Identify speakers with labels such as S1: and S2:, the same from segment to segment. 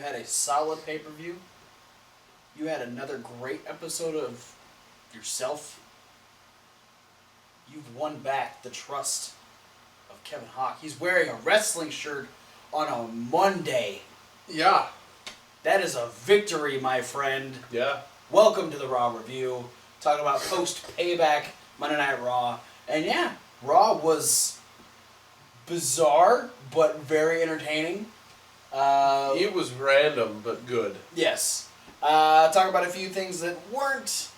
S1: had a solid pay-per-view. You had another great episode of yourself. You've won back the trust of Kevin Hawk. He's wearing a wrestling shirt on a Monday.
S2: Yeah.
S1: That is a victory, my friend.
S2: Yeah.
S1: Welcome to the Raw Review. Talking about post-payback Monday Night Raw. And yeah, Raw was bizarre, but very entertaining.
S2: It was random, but good.
S1: Yes. Talk about a few things that weren't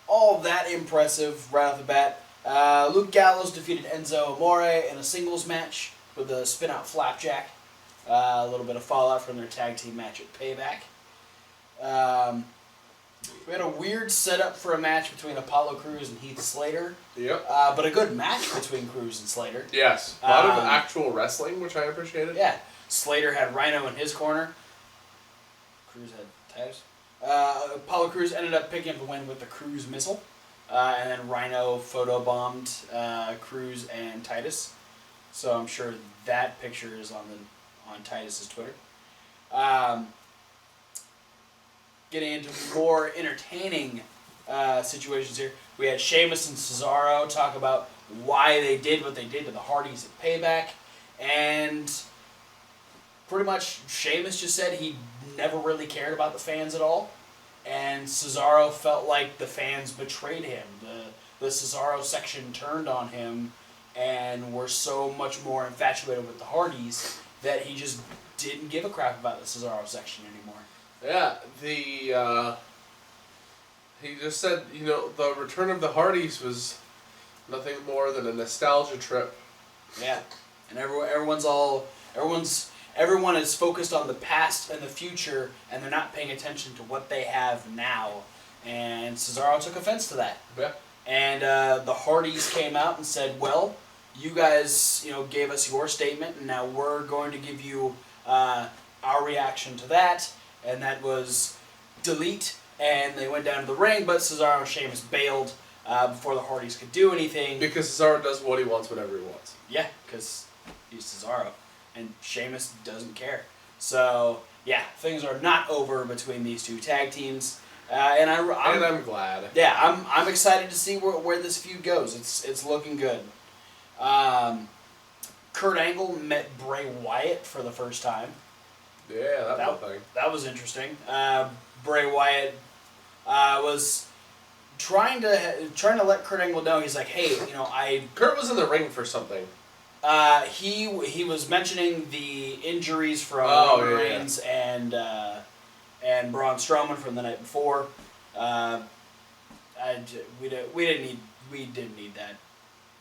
S1: all that impressive right off the bat. Luke Gallows defeated Enzo Amore in a singles match with a spin-out flapjack. A little bit of fallout from their tag team match at Payback. We had a weird setup for a match between Apollo Crews and Heath Slater.
S2: Yep.
S1: But a good match between Crews and Slater.
S2: Yes. A lot of actual wrestling, which I appreciated.
S1: Yeah. Slater had Rhino in his corner. Crews had Titus. Apollo Crews ended up picking up the win with the Crews missile. And then Rhino photobombed Crews and Titus. So I'm sure that picture is on Titus's Twitter. Getting into more entertaining situations here. We had Sheamus and Cesaro talk about why they did what they did to the Hardys at Payback. And pretty much Sheamus just said he never really cared about the fans at all. And Cesaro felt like the fans betrayed him. The Cesaro section turned on him and were so much more infatuated with the Hardys that he just didn't give a crap about the Cesaro section anymore.
S2: Yeah, he just said, the return of the Hardys was nothing more than a nostalgia trip.
S1: Yeah, and everyone is focused on the past and the future, and they're not paying attention to what they have now. And Cesaro took offense to that.
S2: Yeah.
S1: And the Hardys came out and said, well, you guys, gave us your statement, and now we're going to give you our reaction to that. And that was delete, and they went down to the ring, but Cesaro and Sheamus bailed before the Hardys could do anything.
S2: Because Cesaro does what he wants whenever he wants.
S1: Yeah, because he's Cesaro, and Sheamus doesn't care. So, yeah, things are not over between these two tag teams. And I'm
S2: glad.
S1: Yeah, I'm excited to see where this feud goes. It's looking good. Kurt Angle met Bray Wyatt for the first time.
S2: Yeah, that thing.
S1: That was interesting. Bray Wyatt was trying to let Kurt Angle know. He's like, hey,
S2: Kurt was in the ring for something.
S1: He was mentioning the injuries from Roman Reigns and Braun Strowman from the night before. We didn't need that.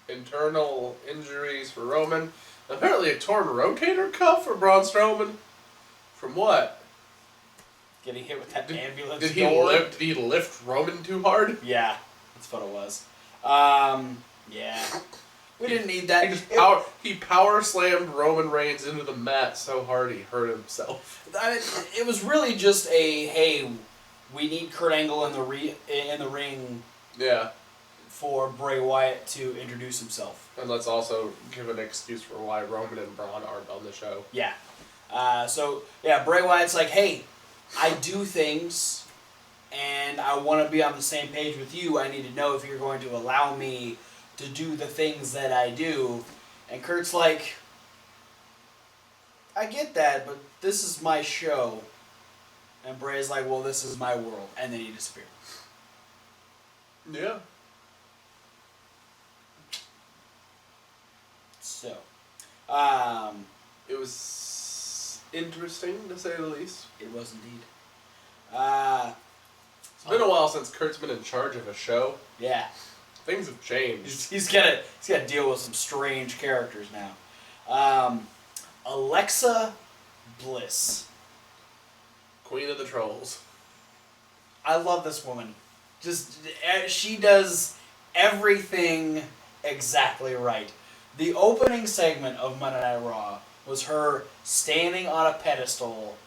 S2: Internal injuries for Roman. Apparently a torn rotator cuff for Braun Strowman. From what?
S1: Getting hit with that ambulance
S2: Did he lift Roman too hard?
S1: Yeah, that's what it was. Yeah. We didn't need that.
S2: He power slammed Roman Reigns into the mat so hard he hurt himself.
S1: It was really just hey, we need Kurt Angle in the ring.
S2: Yeah.
S1: For Bray Wyatt to introduce himself.
S2: And let's also give an excuse for why Roman and Braun aren't on the show.
S1: Yeah. Bray Wyatt's like, hey, I do things, and I want to be on the same page with you. I need to know if you're going to allow me to do the things that I do. And Kurt's like, I get that, but this is my show. And Bray's like, well, this is my world. And then he disappeared.
S2: Yeah.
S1: So,
S2: it was interesting, to say the least.
S1: It was indeed.
S2: It's been a while since Kurt's been in charge of a show.
S1: Yeah.
S2: Things have changed.
S1: He's got to deal with some strange characters now. Alexa Bliss.
S2: Queen of the Trolls.
S1: I love this woman. She does everything exactly right. The opening segment of Monday Night Raw was her standing on a pedestal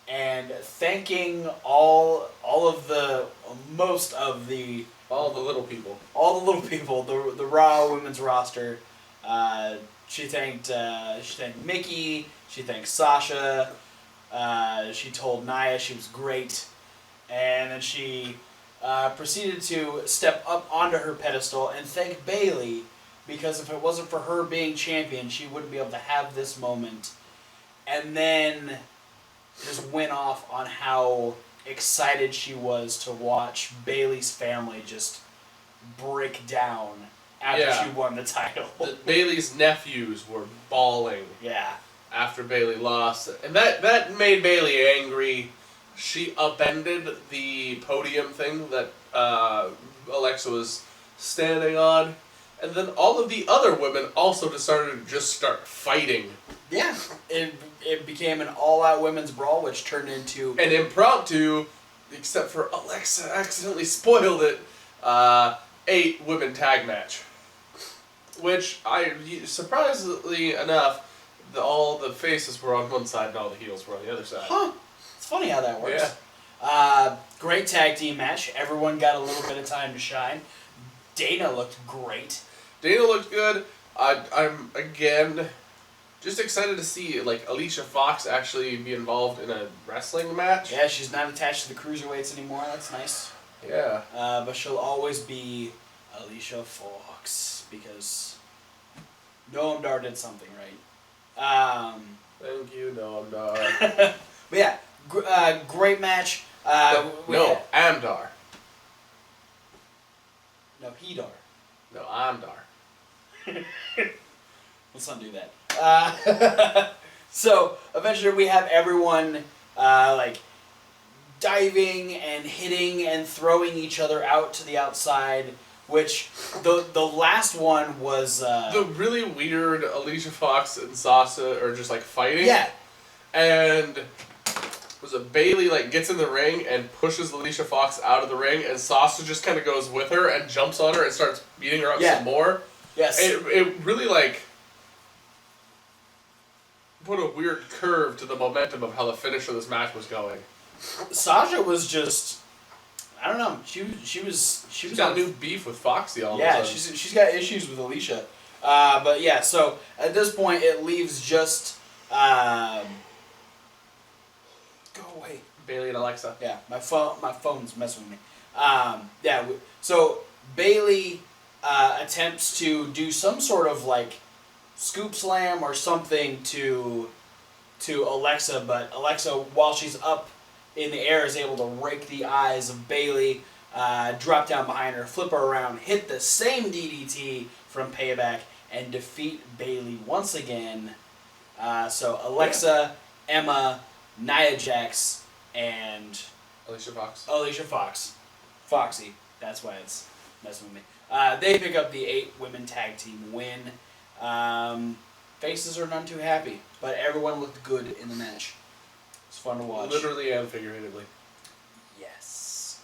S1: and thanking all the
S2: little people.
S1: All the little people, the Raw women's roster. She thanked Mickey. She thanked Sasha. She told Nia she was great, and then she proceeded to step up onto her pedestal and thank Bayley, because if it wasn't for her being champion, she wouldn't be able to have this moment. And then just went off on how excited she was to watch Bayley's family just break down after she won the title.
S2: Bayley's nephews were bawling.
S1: Yeah.
S2: After Bayley lost, and that made Bayley angry. She upended the podium thing that Alexa was standing on, and then all of the other women also decided to just start fighting.
S1: Yeah, it became an all-out women's brawl, which turned into
S2: an impromptu, except for Alexa accidentally spoiled it, 8-women tag match. Which, surprisingly enough, all the faces were on one side and all the heels were on the other side.
S1: Huh. It's funny how that works.
S2: Yeah.
S1: Great tag team match. Everyone got a little bit of time to shine. Dana looked great.
S2: Dana looked good. I'm, again, just excited to see Alicia Fox actually be involved in a wrestling match.
S1: Yeah, she's not attached to the cruiserweights anymore. That's nice.
S2: Yeah.
S1: But she'll always be Alicia Fox because Noam Dar did something right.
S2: Thank you, Noam Dar.
S1: But yeah, great match.
S2: Amdar.
S1: No, Hedar.
S2: No, Amdar.
S1: Let's not do that. So eventually we have everyone diving and hitting and throwing each other out to the outside. Which the last one was
S2: the really weird Alicia Fox and Sasha are just fighting.
S1: Yeah.
S2: And was it Bayley gets in the ring and pushes Alicia Fox out of the ring, and Sasha just kind of goes with her and jumps on her and starts beating her up some more.
S1: Yes.
S2: It really put a weird curve to the momentum of how the finish of this match was going.
S1: Sasha was just, I don't know. She was
S2: got new beef with Foxy all of a
S1: Yeah,
S2: sudden.
S1: she's got issues with Alicia. But yeah, so at this point it leaves just go away.
S2: Bayley and Alexa.
S1: Yeah, my phone's messing with me. So Bayley attempts to do some sort of scoop slam or something to Alexa, but Alexa, while she's up in the air, is able to rake the eyes of Bayley, drop down behind her, flip her around, hit the same DDT from Payback, and defeat Bayley once again. So Alexa, Emma, Nia Jax, and
S2: Alicia
S1: Fox. Foxy. That's why it's messing with me. They pick up the 8-women tag team win. Faces are none too happy, but everyone looked good in the match. It's fun to watch.
S2: Literally and figuratively.
S1: Yes.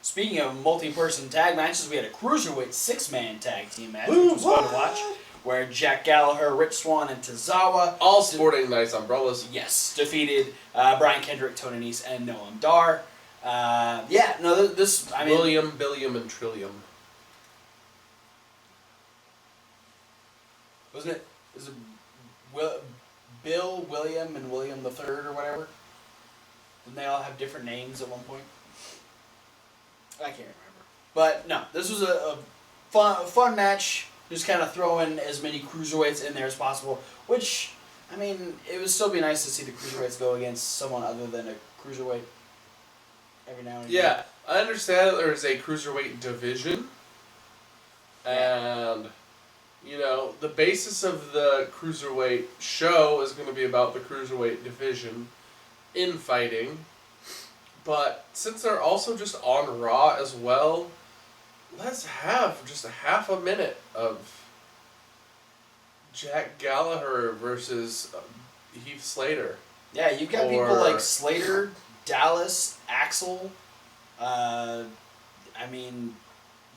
S1: Speaking of multi-person tag matches, we had a cruiserweight 6-man tag team match, which was fun to watch, where Jack Gallagher, Rich Swann, and Tozawa,
S2: all sporting nice umbrellas.
S1: Yes, defeated Brian Kendrick, Tony Nese, and Noam Dar.
S2: William, Billiam, and Trillium.
S1: Wasn't it? Is it Bill, William, and William the Third or whatever? Didn't they all have different names at one point? I can't remember. But no, this was a fun match. Just kind of throwing as many cruiserweights in there as possible. Which, I mean, it would still be nice to see the cruiserweights go against someone other than a cruiserweight every now and again.
S2: Yeah, I understand that there is a cruiserweight division. And, the basis of the cruiserweight show is going to be about the cruiserweight division in fighting. But since they're also just on Raw as well, let's have just a half a minute of Jack Gallagher versus Heath Slater.
S1: Yeah, you've got people like Slater, Dallas, Axel.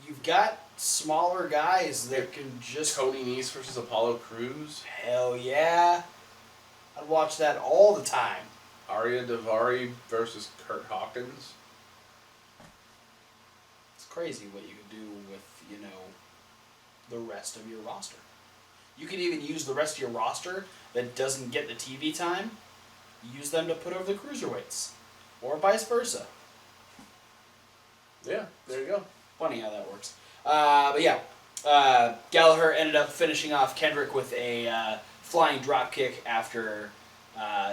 S1: You've got smaller guys that can just...
S2: Tony Nese versus Apollo Crews.
S1: Hell yeah. I'd watch that all the time.
S2: Arya Daivari versus Kurt Hawkins.
S1: It's crazy what you can do with, the rest of your roster. You can even use the rest of your roster that doesn't get the TV time use them to put over the cruiserweights, or vice versa.
S2: Yeah, there you go.
S1: Funny how that works. But yeah, Gallagher ended up finishing off Kendrick with a flying drop kick after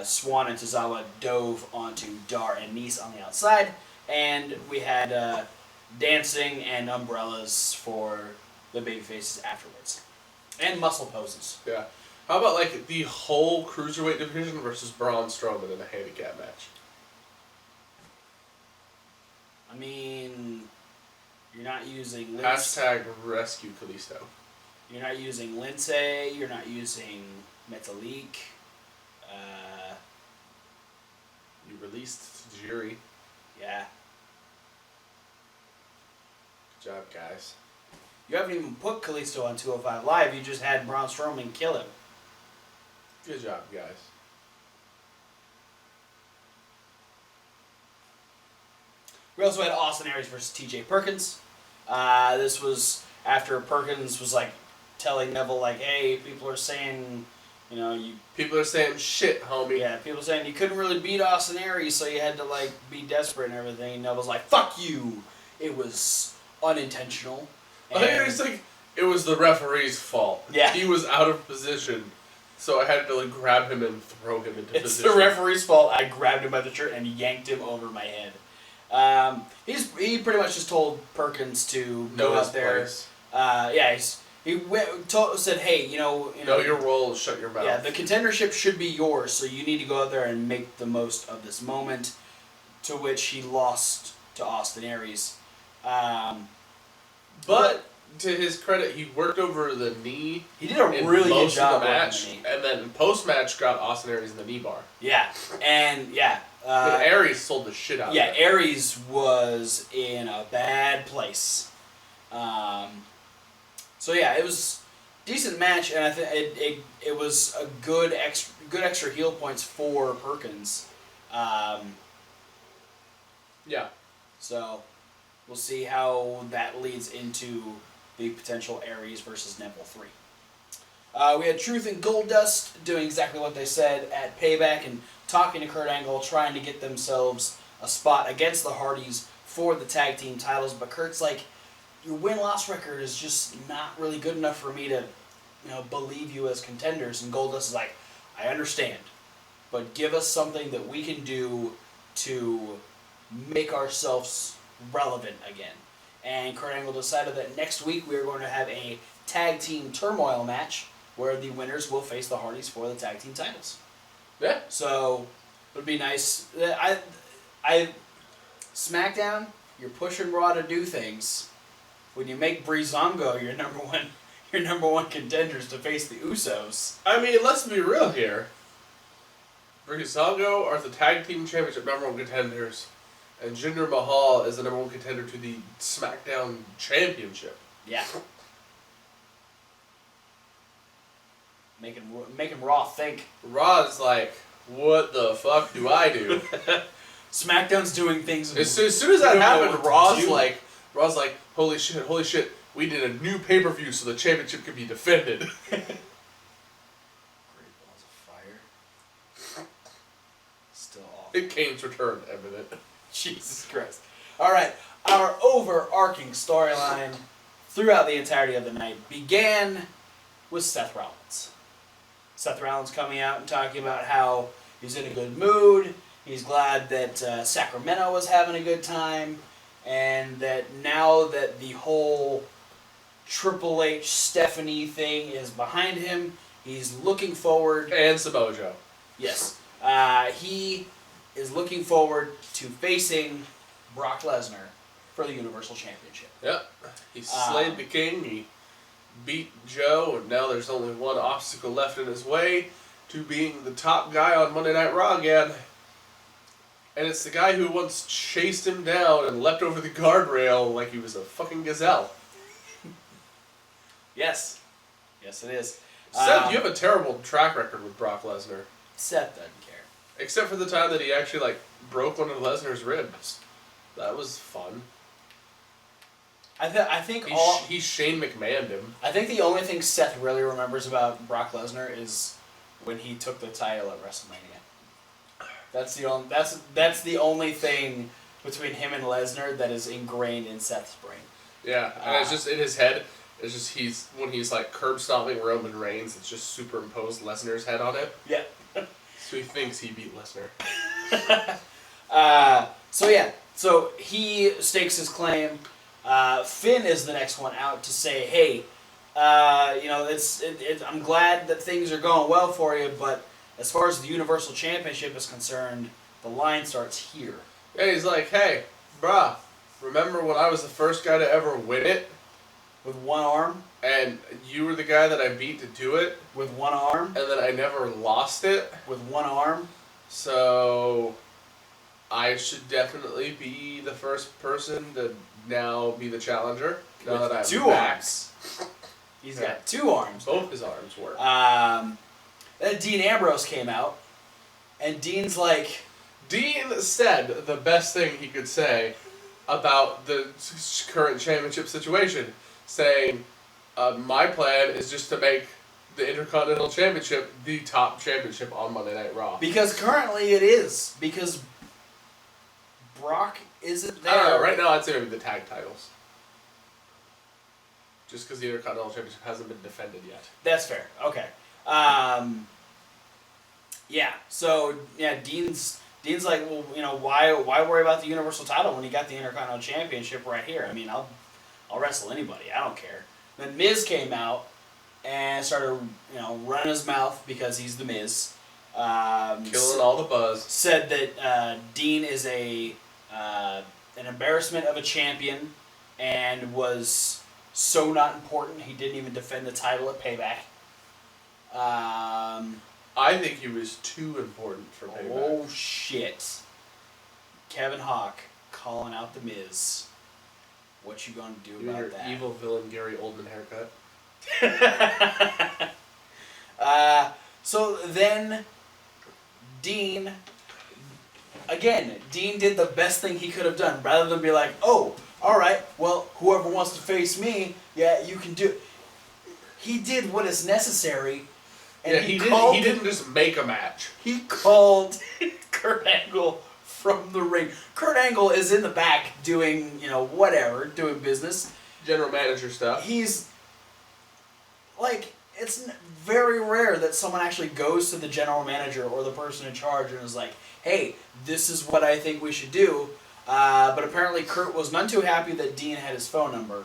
S1: Swan and Tozawa dove onto Dar and Nice on the outside, and we had dancing and umbrellas for the babyfaces afterwards, and muscle poses.
S2: Yeah. How about like the whole cruiserweight division versus Braun Strowman in a handicap match?
S1: I mean, you're not using
S2: Hashtag rescue Kalisto.
S1: You're not using Lindsay. You're not using Metalik.
S2: You released Tajiri.
S1: Yeah.
S2: Good job, guys.
S1: You haven't even put Kalisto on 205 Live. You just had Braun Strowman kill him.
S2: Good job, guys.
S1: We also had Austin Aries versus T.J. Perkins. This was after Perkins was like telling Neville like, "Hey, people are saying, you know, you."
S2: People are saying shit, homie.
S1: Yeah, people saying you couldn't really beat Austin Aries, so you had to like be desperate and everything. And Neville's like, "Fuck you! It was unintentional."
S2: I think it's like it was the referee's fault.
S1: Yeah.
S2: He was out of position, so I had to like grab him and throw him into
S1: It's
S2: position.
S1: the referee's fault. I grabbed him by the shirt and yanked him over my head. He pretty much just told Perkins to go out there. Said, "Hey, you know,
S2: know your role. Shut your mouth."
S1: Yeah, the contendership should be yours, so you need to go out there and make the most of this moment." To which he lost to Austin Aries.
S2: But to his credit, he worked over the knee.
S1: He did a really good
S2: most
S1: job
S2: of the
S1: working
S2: match,
S1: the knee.
S2: and then post match got Austin Aries in the knee bar.
S1: Yeah, and yeah.
S2: But Aries sold the shit out.
S1: Yeah,
S2: of it.
S1: Aries was in a bad place. So yeah, it was a decent match, and I think it was a good extra heel points for Perkins.
S2: Yeah.
S1: So we'll see how that leads into the potential Aries versus Neville 3. We had Truth and Goldust doing exactly what they said at Payback and talking to Kurt Angle, trying to get themselves a spot against the Hardys for the tag team titles. But Kurt's like, your win-loss record is just not really good enough for me to, believe you as contenders. And Goldust is like, I understand, but give us something that we can do to make ourselves relevant again. And Kurt Angle decided that next week we are going to have a tag team turmoil match where the winners will face the Hardys for the tag team titles.
S2: Yeah.
S1: So it would be nice. SmackDown, you're pushing Raw to do things. When you make Breezango your number one contenders to face the Usos.
S2: I mean, let's be real here. Breezango are the tag team championship number one contenders, and Jinder Mahal is the number one contender to the SmackDown championship.
S1: Yeah. Making Raw think.
S2: Raw's like, what the fuck do I do?
S1: SmackDown's doing things.
S2: As soon as that happened, Raw's like, holy shit, we did a new pay-per-view so the championship can be defended.
S1: Great balls of fire. Still awful.
S2: Kane's return evident.
S1: Jesus Christ. Alright, our overarching storyline throughout the entirety of the night began with Seth Rollins. Seth Rollins coming out and talking about how he's in a good mood, he's glad that Sacramento was having a good time, and that now that the whole Triple H Stephanie thing is behind him, he's looking forward...
S2: And Samoa.
S1: Yes. He is looking forward to facing Brock Lesnar for the Universal Championship.
S2: Yep. He slayed the king, he beat Joe, and now there's only one obstacle left in his way to being the top guy on Monday Night Raw again. And it's the guy who once chased him down and leapt over the guardrail like he was a fucking gazelle.
S1: Yes. Yes, it is.
S2: Seth, you have a terrible track record with Brock Lesnar.
S1: Seth doesn't care.
S2: Except for the time that he actually, broke one of Lesnar's ribs. That was fun.
S1: I think
S2: He Shane McMahoned him.
S1: I think the only thing Seth really remembers about Brock Lesnar is when he took the title at WrestleMania. That's the only thing between him and Lesnar that is ingrained in Seth's brain.
S2: Yeah, and it's just in his head. It's just when he's like curb stomping Roman Reigns, it's just superimposed Lesnar's head on it.
S1: Yeah.
S2: So he thinks he beat Lesnar.
S1: So he stakes his claim. Finn is the next one out to say, hey, I'm glad that things are going well for you, but as far as the Universal Championship is concerned, the line starts here.
S2: Yeah, he's like, hey, bruh, remember when I was the first guy to ever win it?
S1: With one arm?
S2: And you were the guy that I beat to do it?
S1: With one arm?
S2: And then I never lost it?
S1: With one arm? So
S2: I should definitely be the first person to now be the challenger. Now that I have
S1: two arms. He's got two arms.
S2: Both his arms work.
S1: Then Dean Ambrose came out, and Dean's like...
S2: Dean said the best thing he could say about the current championship situation, saying, my plan is just to make the Intercontinental Championship the top championship on Monday Night Raw.
S1: Because currently it is. Because Brock isn't there.
S2: I don't know. Right now I'd say maybe the tag titles. Just because the Intercontinental Championship hasn't been defended yet.
S1: That's fair. Okay. Dean's like, well, why worry about the Universal title when you got the Intercontinental Championship right here? I mean, I'll wrestle anybody. I don't care. Then Miz came out and started, running his mouth because he's the Miz.
S2: Killing all the buzz.
S1: Said that Dean is an embarrassment of a champion and was so not important he didn't even defend the title at Payback.
S2: I think he was too important for Payback.
S1: Oh shit! Kevin Hawk calling out the Miz. What you gonna do about
S2: your
S1: that?
S2: Evil villain Gary Oldman haircut.
S1: So then, Dean did the best thing he could have done. Rather than be like, oh, alright, well, whoever wants to face me, yeah, you can do it. He did what is necessary. And
S2: yeah, he didn't just make a match.
S1: He called Kurt Angle from the ring. Kurt Angle is in the back doing, doing business.
S2: General manager stuff.
S1: He's, it's very rare that someone actually goes to the general manager or the person in charge and is like, hey, this is what I think we should do. But apparently Kurt was none too happy that Dean had his phone number,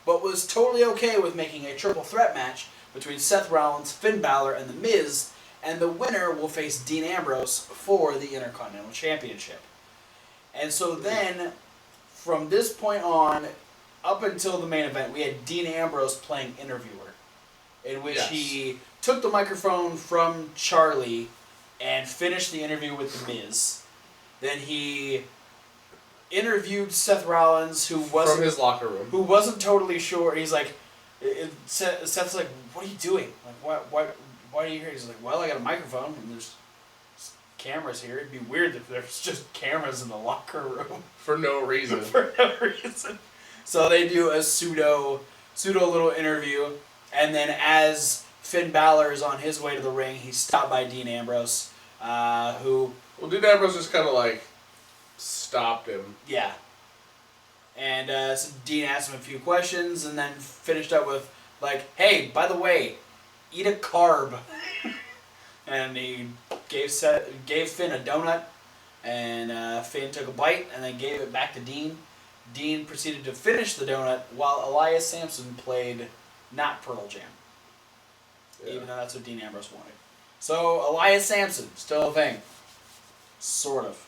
S1: but was totally okay with making a triple threat match between Seth Rollins, Finn Balor, and The Miz, and the winner will face Dean Ambrose for the Intercontinental Championship. And so then, from this point on, up until the main event, we had Dean Ambrose playing interviewer, in which he took the microphone from Charlie and finished the interview with The Miz. Then he interviewed Seth Rollins, from
S2: his locker room,
S1: who wasn't totally sure. He's like, Seth's like, what are you doing? Like, why are you here? He's like, well, I got a microphone and there's cameras here. It'd be weird if there's just cameras in the locker room
S2: for no reason.
S1: For no reason. So they do a pseudo little interview, and then as Finn Balor is on his way to the ring, he's stopped by Dean Ambrose, who...
S2: Well, Dean Ambrose just kind of stopped him.
S1: Yeah. And so Dean asked him a few questions and then finished up with, hey, by the way, eat a carb. And he gave Finn a donut, and Finn took a bite and then gave it back to Dean. Dean proceeded to finish the donut while Elias Sampson played not Pearl Jam. Yeah. Even though that's what Dean Ambrose wanted. So Elias Sampson, still a thing. Sort of.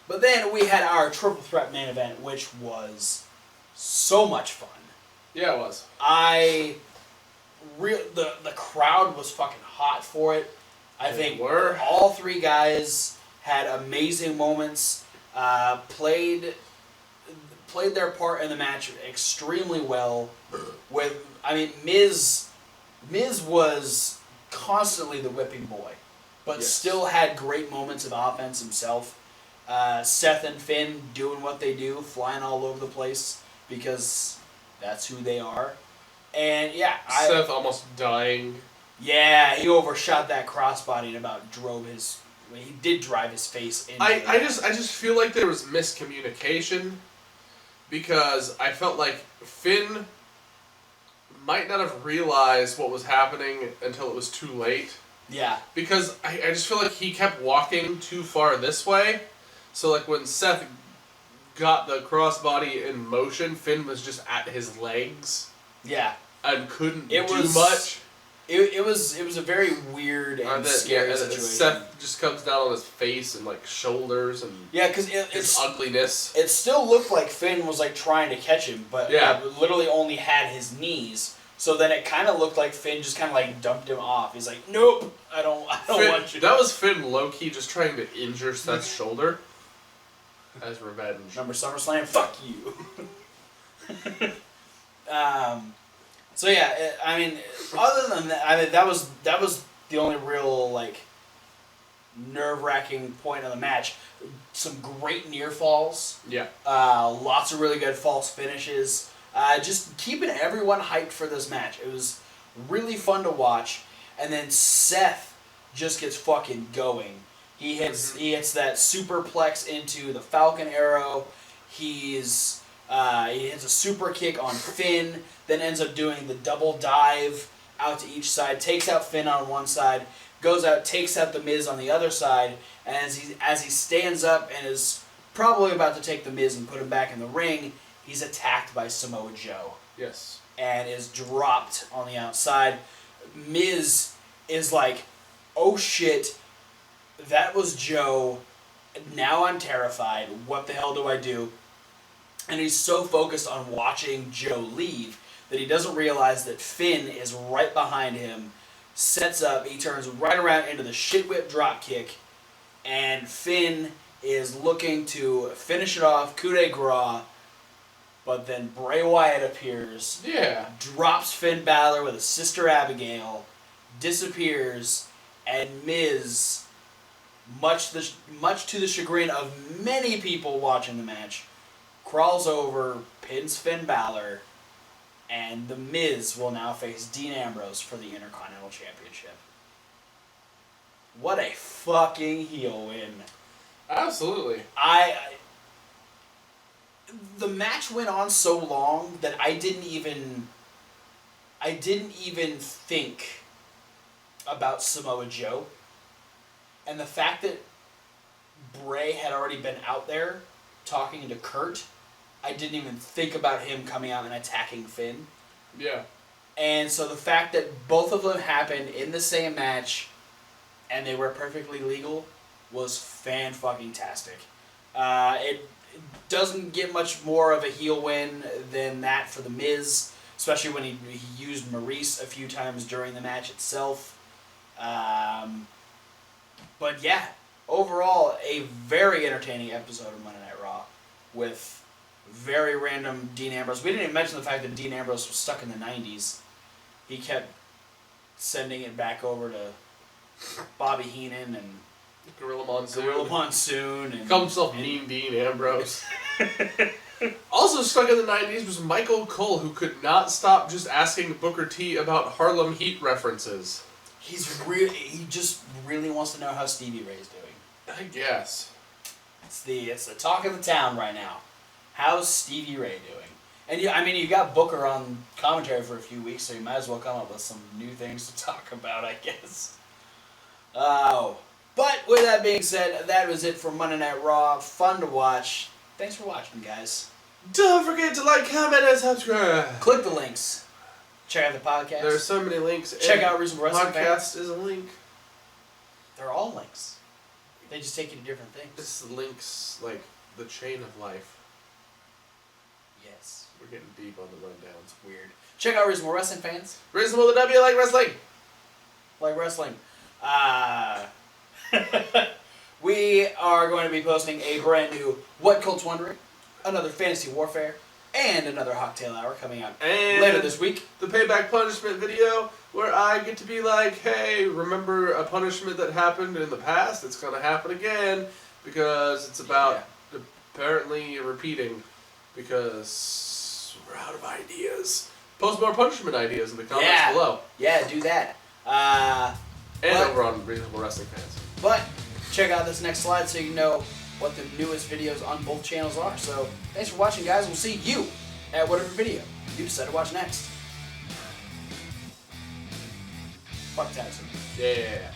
S1: But then we had our triple threat main event, which was so much fun.
S2: Yeah, it was.
S1: The crowd was fucking hot for it. I think
S2: were.
S1: All three guys had amazing moments. Played their part in the match extremely well. Miz was constantly the whipping boy, but still had great moments of offense himself. Seth and Finn doing what they do, flying all over the place because that's who they are. And
S2: Seth almost dying.
S1: Yeah, he overshot that crossbody and about drove his he did drive his face into
S2: I just feel like there was miscommunication because I felt like Finn might not have realized what was happening until it was too late.
S1: Yeah.
S2: Because I just feel like he kept walking too far this way. So like when Seth got the crossbody in motion, Finn was just at his legs.
S1: Yeah.
S2: And couldn't do much.
S1: It was a very weird and scary situation.
S2: Seth just comes down on his face and like shoulders and
S1: because
S2: his ugliness.
S1: It still looked like Finn was like trying to catch him, but literally only had his knees. So then it kind of looked like Finn just kind of like dumped him off. He's like, "Nope, I don't want you."
S2: That was Finn low-key just trying to injure Seth's shoulder as revenge.
S1: Remember SummerSlam? Fuck you. So yeah, I mean, other than that, I mean that was the only real like nerve-wracking point of the match. Some great near falls.
S2: Yeah.
S1: Lots of really good false finishes. Just keeping everyone hyped for this match. It was really fun to watch. And then Seth just gets fucking going. He hits that superplex into the Falcon Arrow. He hits a super kick on Finn. Then ends up doing the double dive out to each side. Takes out Finn on one side. Goes out, takes out the Miz on the other side. And as he stands up and is probably about to take the Miz and put him back in the ring, he's attacked by Samoa Joe.
S2: Yes.
S1: And is dropped on the outside. Miz is like, "Oh shit, that was Joe. Now I'm terrified. What the hell do I do?" And he's so focused on watching Joe leave that he doesn't realize that Finn is right behind him, sets up, he turns right around into the shit whip drop kick, and Finn is looking to finish it off, coup de grace, but then Bray Wyatt appears, drops Finn Balor with his sister Abigail, disappears, and Miz, much to the chagrin of many people watching the match, crawls over, pins Finn Balor, and The Miz will now face Dean Ambrose for the Intercontinental Championship. What a fucking heel win.
S2: Absolutely.
S1: The match went on so long that I didn't even think about Samoa Joe. And the fact that Bray had already been out there talking to Kurt, I didn't even think about him coming out and attacking Finn.
S2: Yeah.
S1: And so the fact that both of them happened in the same match and they were perfectly legal was fan-fucking-tastic. It doesn't get much more of a heel win than that for The Miz, especially when he used Maurice a few times during the match itself. But yeah, overall, a very entertaining episode of Monday Night Raw with very random Dean Ambrose. We didn't even mention the fact that Dean Ambrose was stuck in the 90s. He kept sending it back over to Bobby Heenan and
S2: Gorilla
S1: Monsoon. And
S2: called himself Mean Dean Ambrose. Also stuck in the 90s was Michael Cole, who could not stop just asking Booker T about Harlem Heat references.
S1: He just really wants to know how Stevie Ray's doing.
S2: I guess.
S1: It's the talk of the town right now. How's Stevie Ray doing? And you got Booker on commentary for a few weeks, so you might as well come up with some new things to talk about, I guess. Oh. But with that being said, that was it for Monday Night Raw. Fun to watch. Thanks for watching, guys.
S2: Don't forget to like, comment, and subscribe.
S1: Click the links. Check out the podcast.
S2: There are so many links.
S1: Check out Reasonable Wrestling
S2: Podcast is a link.
S1: They're all links. They just take you to different things.
S2: This links like the chain of life.
S1: Yes.
S2: We're getting deep on the rundown.
S1: It's weird. Check out Reasonable Wrestling fans.
S2: Reasonable the W like wrestling.
S1: Like wrestling. We are going to be posting a brand new What Colt's Wondering, another Fantasy Warfare, and another Cocktail Hour coming out later this week.
S2: The Payback Punishment video where I get to be like, hey, remember a punishment that happened in the past? It's going to happen again because it's about apparently repeating because we're out of ideas. Post more punishment ideas in the comments below.
S1: Yeah, do that.
S2: And over on Reasonable Wrestling Fans.
S1: But check out this next slide so you know what the newest videos on both channels are. So thanks for watching, guys. We'll see you at whatever video you decide to watch next. Fuck Tyson.
S2: Yeah.